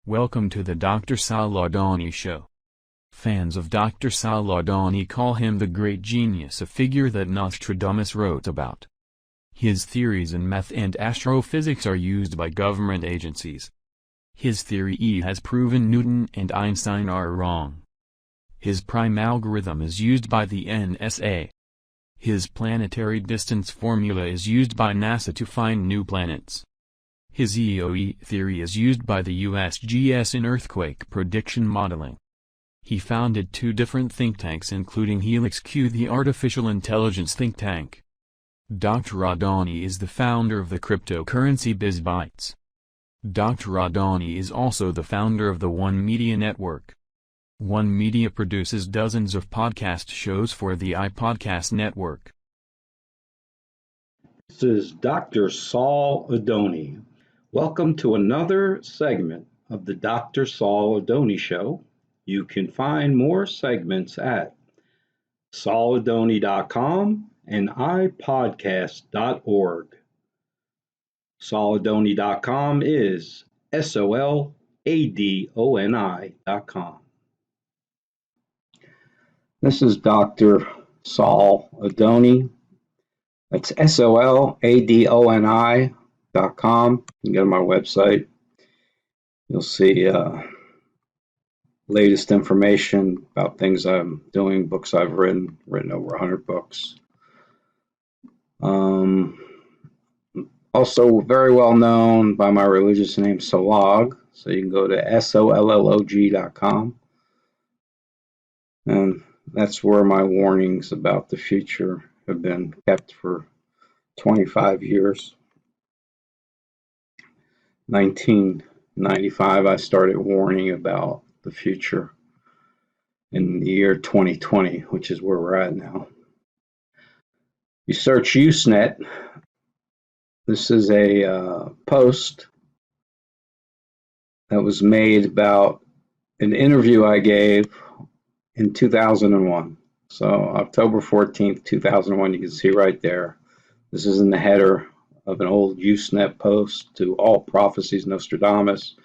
Welcome to the Dr. Saul Adoni Show. Fans of Dr. Saul Adoni call him the great genius, a figure that Nostradamus wrote about. His theories in math and astrophysics are used by government agencies. His theory E has proven Newton and Einstein are wrong. His prime algorithm is used by the NSA. His planetary distance formula is used by NASA to find new planets. His EOE theory is used by the USGS in earthquake prediction modeling. He founded 2 different think tanks, including Helix Q, the artificial intelligence think tank. Dr. Adoni is the founder of the cryptocurrency BizBytes. Dr. Adoni is also the founder of the One Media Network. One Media produces dozens of podcast shows for the iPodcast network. This is Dr. Saul Adoni. Welcome to another segment of the Dr. Saul Adoni Show. You can find more segments at sauladoni.com and ipodcast.org. Sauladoni.com is SOLADONI.com. This is Dr. Saul Adoni. That's SOLADONI.com. You can go to my website. You'll see latest information about things I'm doing, books I've written over 100 books. Also very well known by my religious name, Solog. So you can go to SOLLOG.com. And that's where my warnings about the future have been kept for 25 years. 1995, I started warning about the future in the year 2020, which is where we're at now. You search Usenet. This is a post that was made about an interview I gave in 2001. So October 14th, 2001, you can see right there. This is in the header of an old Usenet post to all prophecies Nostradamus.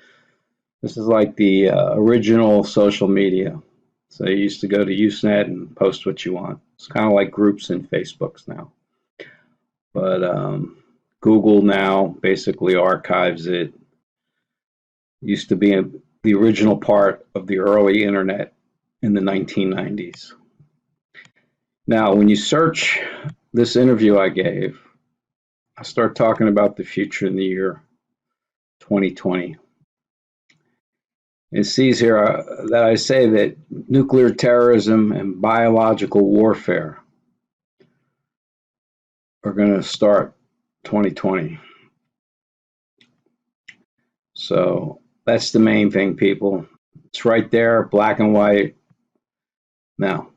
This is like the original social media. So you used to go to Usenet and post what you want. It's kind of like groups in Facebooks now. But Google now basically archives it. Used to be the original part of the early internet in the 1990s. Now, when you search this interview I gave, I start talking about the future in the year 2020. It sees here that I say that nuclear terrorism and biological warfare are going to start 2020. So that's the main thing, people. It's right there, black and white. Now,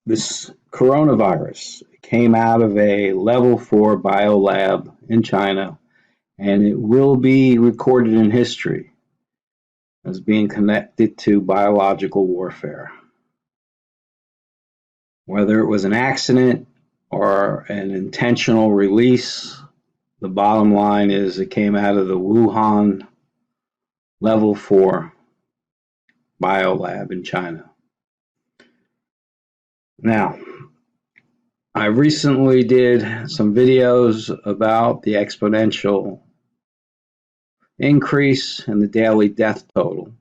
this coronavirus came out of a level 4 biolab in China, and it will be recorded in history as being connected to biological warfare. Whether it was an accident or an intentional release, the bottom line is it came out of the Wuhan level 4 biolab in China. Now, I recently did some videos about the exponential increase in the daily death total.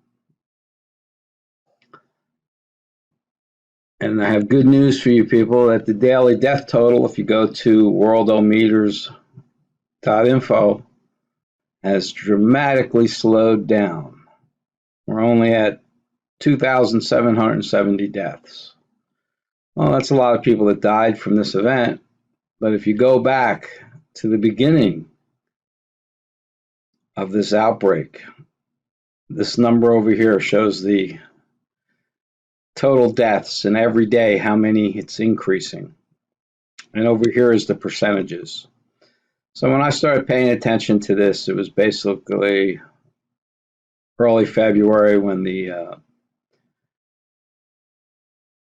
And I have good news for you people that the daily death total, if you go to worldometers.info, has dramatically slowed down. We're only at 2,770 deaths. Well, that's a lot of people that died from this event, but if you go back to the beginning of this outbreak, this number over here shows the total deaths, and every day how many it's increasing. And over here is the percentages. So when I started paying attention to this, it was basically early February when the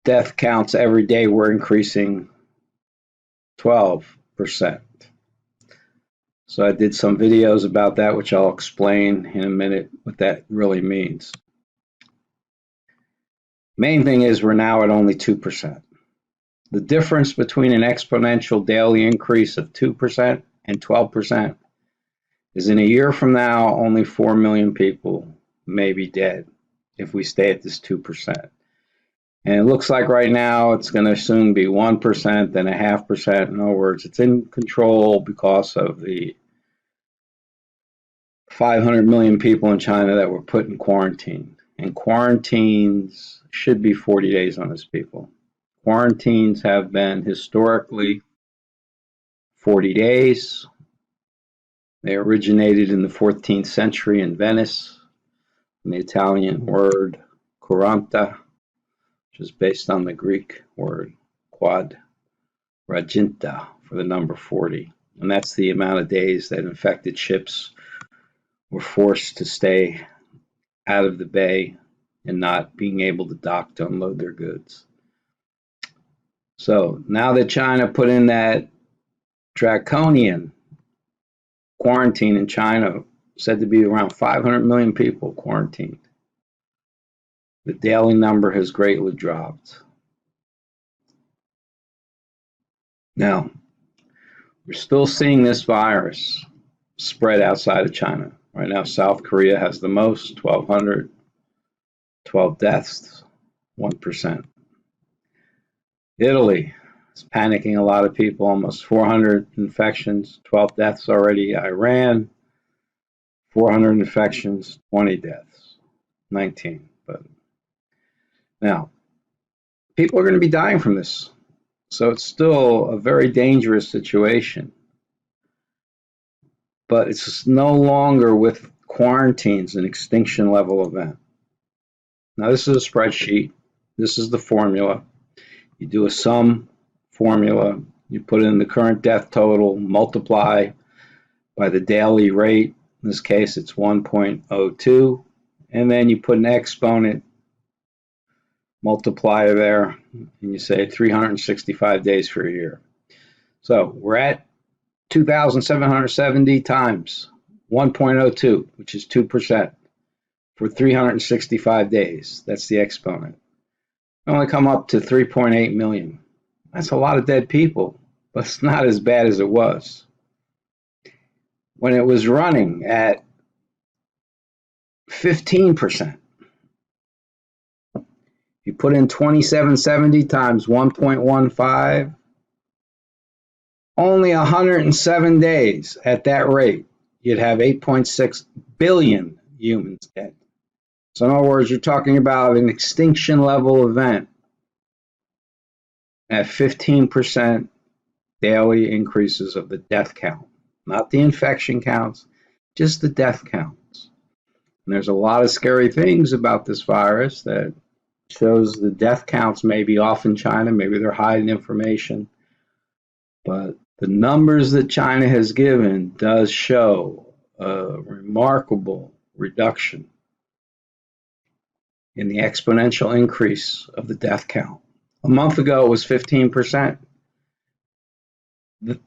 death counts every day were increasing 12%. So I did some videos about that, which I'll explain in a minute what that really means. Main thing is we're now at only 2%. The difference between an exponential daily increase of 2% and 12% is in a year from now, only 4 million people may be dead if we stay at this 2%. And it looks like right now it's going to soon be 1%, then 0.5%. In other words, it's in control because of the 500 million people in China that were put in quarantine. And quarantines should be 40 days on these people. Quarantines have been historically 40 days. They originated in the 14th century in Venice, from the Italian word quaranta, which is based on the Greek word quadraginta for the number 40. And that's the amount of days that infected ships were forced to stay out of the bay and not being able to dock to unload their goods. So now that China put in that draconian quarantine in China, said to be around 500 million people quarantined, the daily number has greatly dropped. Now, we're still seeing this virus spread outside of China. Right now, South Korea has the most, 1,200, 12 deaths, 1%. Italy is panicking a lot of people, almost 400 infections, 12 deaths already. Iran, 400 infections, 20 deaths, 19. But now, people are going to be dying from this. So it's still a very dangerous situation. But it's no longer with quarantines an extinction level event. Now, this is a spreadsheet. This is the formula. You do a sum formula. You put in the current death total, multiply by the daily rate. In this case, it's 1.02. And then you put an exponent multiplier there, and you say 365 days for a year. So we're at 2,770 times 1.02, which is 2%, for 365 days. That's the exponent. We only come up to 3.8 million. That's a lot of dead people, but it's not as bad as it was. When it was running at 15%, you put in 2,770 times 1.15, only 107 days at that rate, you'd have 8.6 billion humans dead. So in other words, you're talking about an extinction level event at 15% daily increases of the death count, not the infection counts, just the death counts. And there's a lot of scary things about this virus that shows the death counts may be off in China, maybe they're hiding information, but the numbers that China has given does show a remarkable reduction in the exponential increase of the death count. A month ago, it was 15%.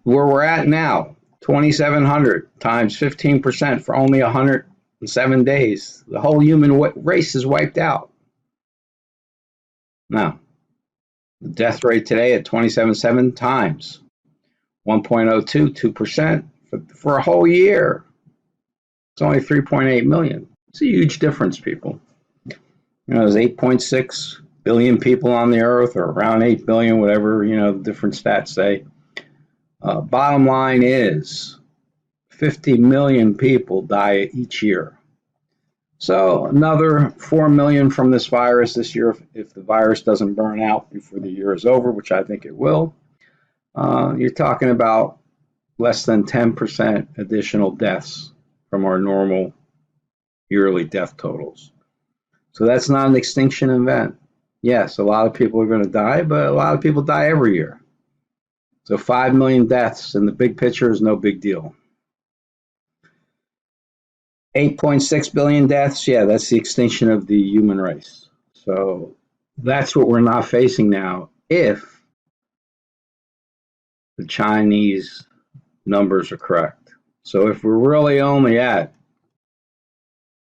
Where we're at now, 2,700 times 15% for only 107 days. The whole human race is wiped out. Now, the death rate today at 27.7 times 1.02, 2% for a whole year. It's only 3.8 million. It's a huge difference, people. You know, there's 8.6 billion people on the earth, or around 8 billion, whatever, you know, different stats say. Bottom line is 50 million people die each year. So another 4 million from this virus this year, if the virus doesn't burn out before the year is over, which I think it will. You're talking about less than 10% additional deaths from our normal yearly death totals. So that's not an extinction event. Yes, a lot of people are going to die, but a lot of people die every year. So 5 million deaths in the big picture is no big deal. 8.6 billion deaths, yeah, that's the extinction of the human race. So that's what we're not facing now if the Chinese numbers are correct. So if we're really only at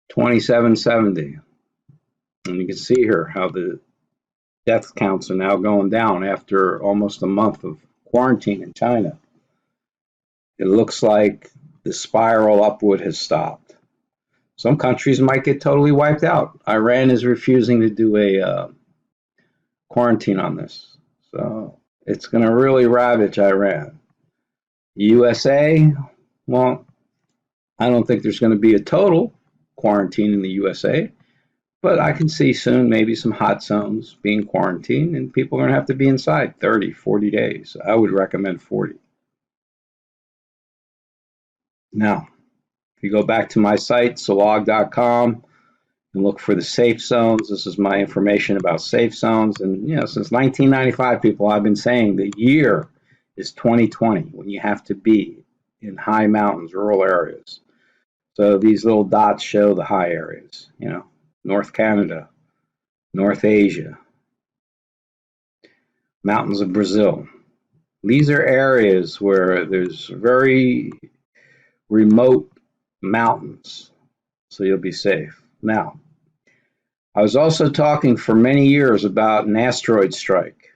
2770, and you can see here how the death counts are now going down after almost a month of quarantine in China. It looks like the spiral upward has stopped. Some countries might get totally wiped out. Iran is refusing to do a quarantine on this. So it's going to really ravage Iran. USA, well, I don't think there's going to be a total quarantine in the USA, but I can see soon maybe some hot zones being quarantined and people are going to have to be inside 30, 40 days. I would recommend 40. Now, if you go back to my site, solog.com, and look for the safe zones, this is my information about safe zones. And, you know, since 1995, people, I've been saying the year is 2020 when you have to be in high mountains, rural areas. So these little dots show the high areas, you know, North Canada, North Asia, mountains of Brazil. These are areas where there's very remote mountains, so you'll be safe. Now, I was also talking for many years about an asteroid strike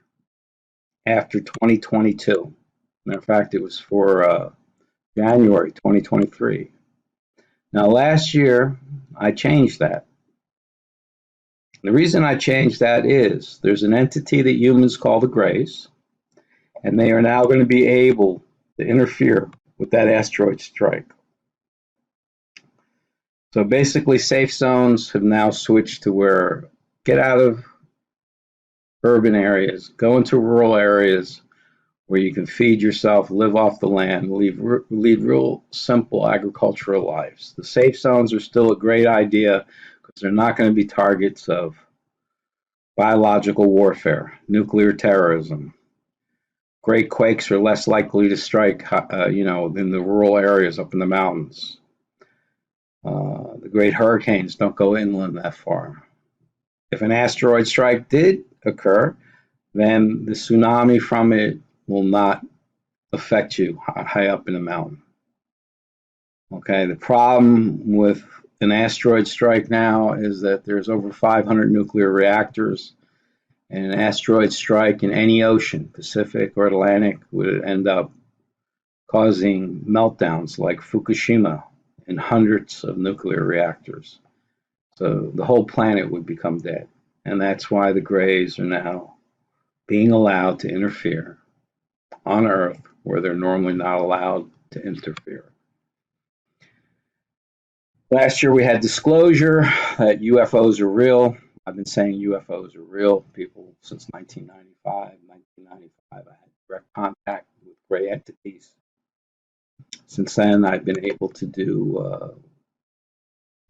after 2022. Matter of fact, it was for January 2023. Now, last year, I changed that. The reason I changed that is there's an entity that humans call the Greys, and they are now going to be able to interfere with that asteroid strike. So basically, safe zones have now switched to where get out of urban areas, go into rural areas where you can feed yourself, live off the land, lead real simple agricultural lives. The safe zones are still a great idea because they're not going to be targets of biological warfare, nuclear terrorism. Great quakes are less likely to strike, you know, in the rural areas up in the mountains. The great hurricanes don't go inland that far. If an asteroid strike did occur, then the tsunami from it will not affect you high up in the mountain. Okay, the problem with an asteroid strike now is that there's over 500 nuclear reactors, and an asteroid strike in any ocean, Pacific or Atlantic, would end up causing meltdowns like Fukushima and hundreds of nuclear reactors. So the whole planet would become dead. And that's why the Greys are now being allowed to interfere on Earth where they're normally not allowed to interfere. Last year we had disclosure that UFOs are real. I've been saying UFOs are real, people, since 1995. 1995, I had direct contact with gray entities. Since then, I've been able to do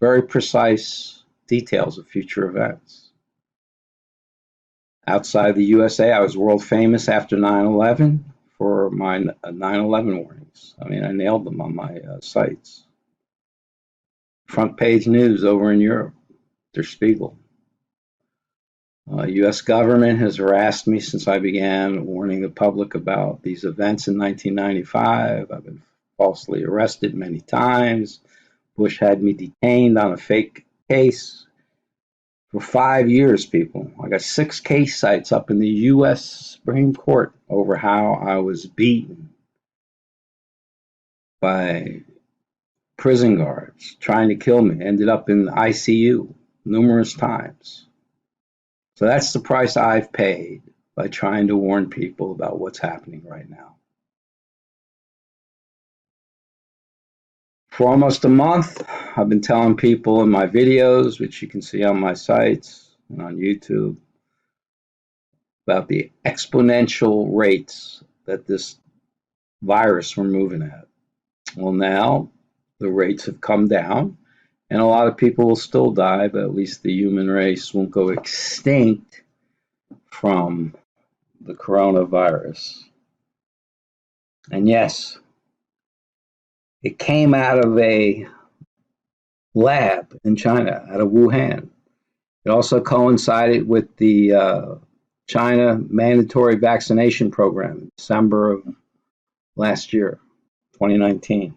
very precise details of future events. Outside the USA, I was world famous after 9/11 for my 9/11 warnings. I mean, I nailed them on my sites. Front page news over in Europe, Der Spiegel. U.S. government has harassed me since I began warning the public about these events in 1995. I've been falsely arrested many times. Bush had me detained on a fake case for 5 years, people. I got 6 case sites up in the U.S. Supreme Court over how I was beaten by prison guards trying to kill me. Ended up in the ICU numerous times. So that's the price I've paid by trying to warn people about what's happening right now. For almost a month, I've been telling people in my videos, which you can see on my sites and on YouTube, about the exponential rates that this virus we're moving at. Well, now the rates have come down, and a lot of people will still die, but at least the human race won't go extinct from the coronavirus. And yes, it came out of a lab in China, out of Wuhan. It also coincided with the China mandatory vaccination program in December of last year, 2019.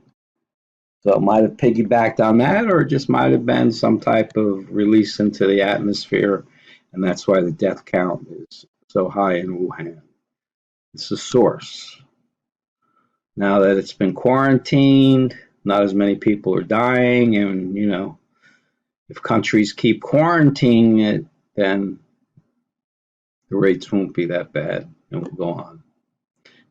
So it might have piggybacked on that, or it just might have been some type of release into the atmosphere, and that's why the death count is so high in Wuhan. It's the source. Now that it's been quarantined, not as many people are dying, and if countries keep quarantining it, then the rates won't be that bad, and we'll go on.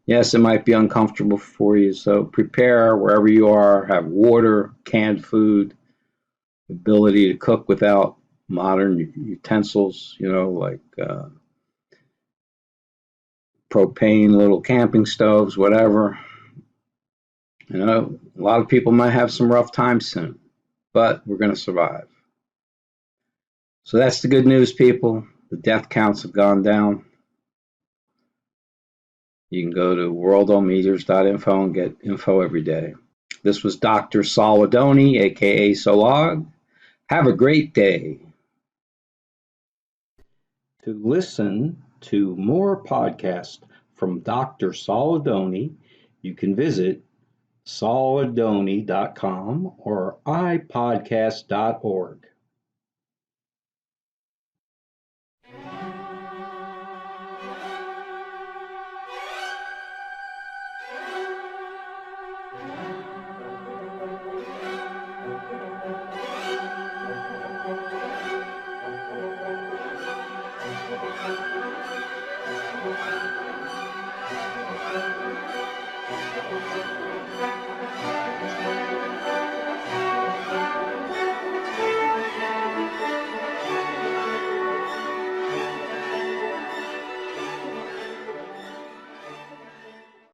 Yes, it might be uncomfortable for you, so prepare wherever you are. Have water, canned food, ability to cook without modern utensils, like propane, little camping stoves, whatever. A lot of people might have some rough times soon, but we're going to survive. So that's the good news, people. The death counts have gone down. You can go to worldometers.info and get info every day. This was Dr. Saul Adoni, aka Solog. Have a great day. To listen to more podcasts from Dr. Saul Adoni, you can visit sauladoni.com or ipodcast.org.